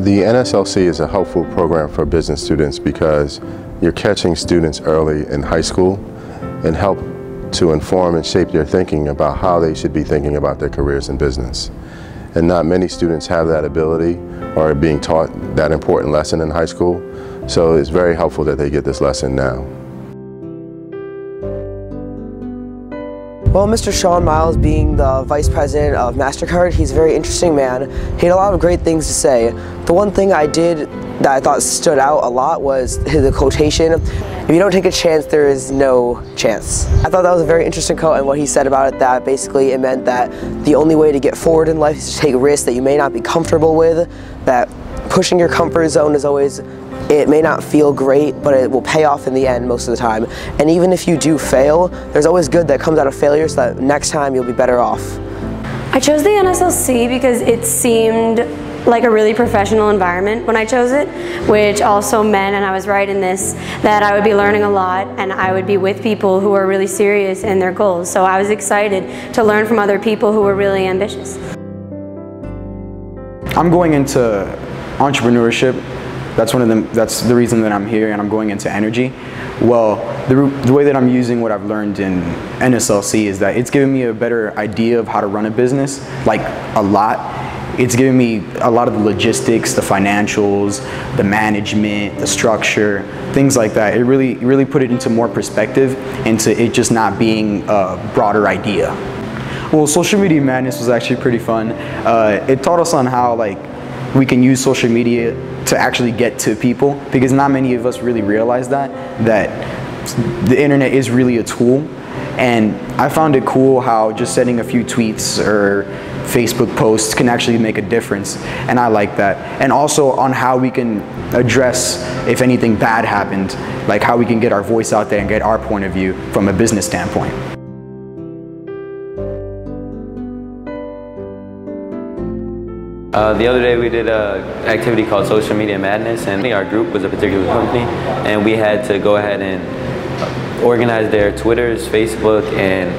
The NSLC is a helpful program for business students because you're catching students early in high school and help to inform and shape their thinking about how they should be thinking about their careers in business. And not many students have that ability or are being taught that important lesson in high school, so it's very helpful that they get this lesson now. Well, Mr. Sean Miles, being the Vice President of MasterCard, he's a very interesting man. He had a lot of great things to say. The one thing I did that I thought stood out a lot was the quotation, "If you don't take a chance, there is no chance." I thought that was a very interesting quote, and what he said about it, that basically it meant that the only way to get forward in life is to take risks that you may not be comfortable with, that pushing your comfort zone is always, it may not feel great, but it will pay off in the end most of the time. And even if you do fail, there's always good that comes out of failure, so that next time you'll be better off. I chose the NSLC because it seemed like a really professional environment when I chose it, which also meant, and I was right in this, that I would be learning a lot and I would be with people who are really serious in their goals. So I was excited to learn from other people who were really ambitious. I'm going into entrepreneurship. That's the reason that I'm here, and I'm going into energy. Well, the way that I'm using what I've learned in NSLC is that it's given me a better idea of how to run a business, like a lot. It's given me a lot of the logistics, the financials, the management, the structure, things like that. It really put it into more perspective, into it just not being a broader idea. Well, social media madness was actually pretty fun. It taught us on how we can use social media to actually get to people, because not many of us really realize that the internet is really a tool. And I found it cool how just sending a few tweets or Facebook posts can actually make a difference, and I like that. And also on how we can address if anything bad happened, like how we can get our voice out there and get our point of view from a business standpoint. The other day we did an activity called Social Media Madness, and our group was a particular company, and we had to go ahead and organize their Twitters, Facebook, and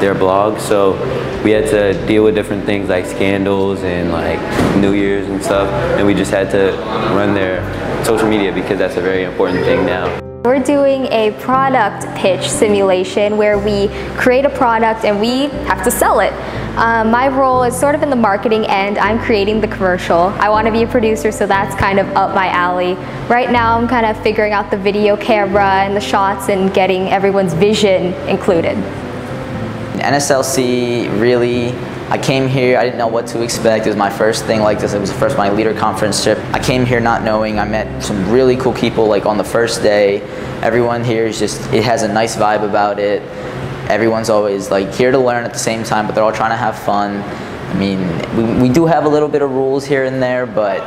their blogs. So we had to deal with different things like scandals and like New Year's and stuff, and we just had to run their social media because that's a very important thing now. We're doing a product pitch simulation where we create a product and we have to sell it. My role is sort of in the marketing end. I'm creating the commercial. I want to be a producer, so that's kind of up my alley. Right now I'm kind of figuring out the video camera and the shots and getting everyone's vision included. NSLC, really, I came here, I didn't know what to expect. It was my first thing like this. It was the first my leader conference trip. I came here not knowing. I met some really cool people like on the first day. Everyone here is just, it has a nice vibe about it. Everyone's always like here to learn at the same time, but they're all trying to have fun. I mean, we do have a little bit of rules here and there, but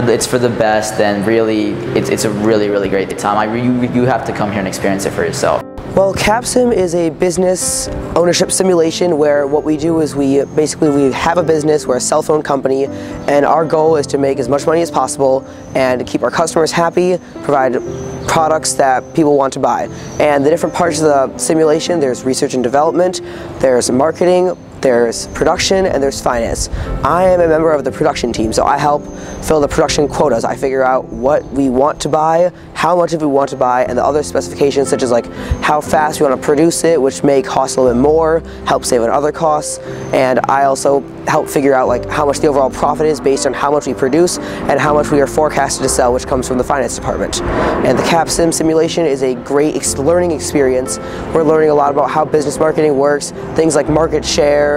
it's for the best, and really, it's a really, really great time. You have to come here and experience it for yourself. Well, CapSim is a business ownership simulation where what we do is we have a business, we're a cell phone company, and our goal is to make as much money as possible and keep our customers happy, provide products that people want to buy. And the different parts of the simulation, there's research and development, there's marketing, there's production, and there's finance. I am a member of the production team, so I help fill the production quotas. I figure out what we want to buy, how much of it we want to buy, and the other specifications such as like how fast we want to produce it, which may cost a little bit more, help save on other costs. And I also help figure out like how much the overall profit is based on how much we produce and how much we are forecasted to sell, which comes from the finance department. And the CapSim simulation is a great learning experience. We're learning a lot about how business marketing works, things like market share,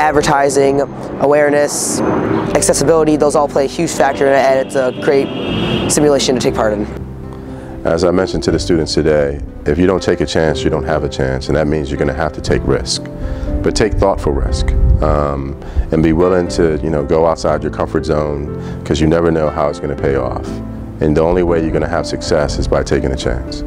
advertising, awareness, accessibility. Those all play a huge factor in it, and it's a great simulation to take part in. As I mentioned to the students today, if you don't take a chance, you don't have a chance, and that means you're going to have to take risk. But take thoughtful risk, and be willing to go outside your comfort zone, because you never know how it's going to pay off. And the only way you're going to have success is by taking a chance.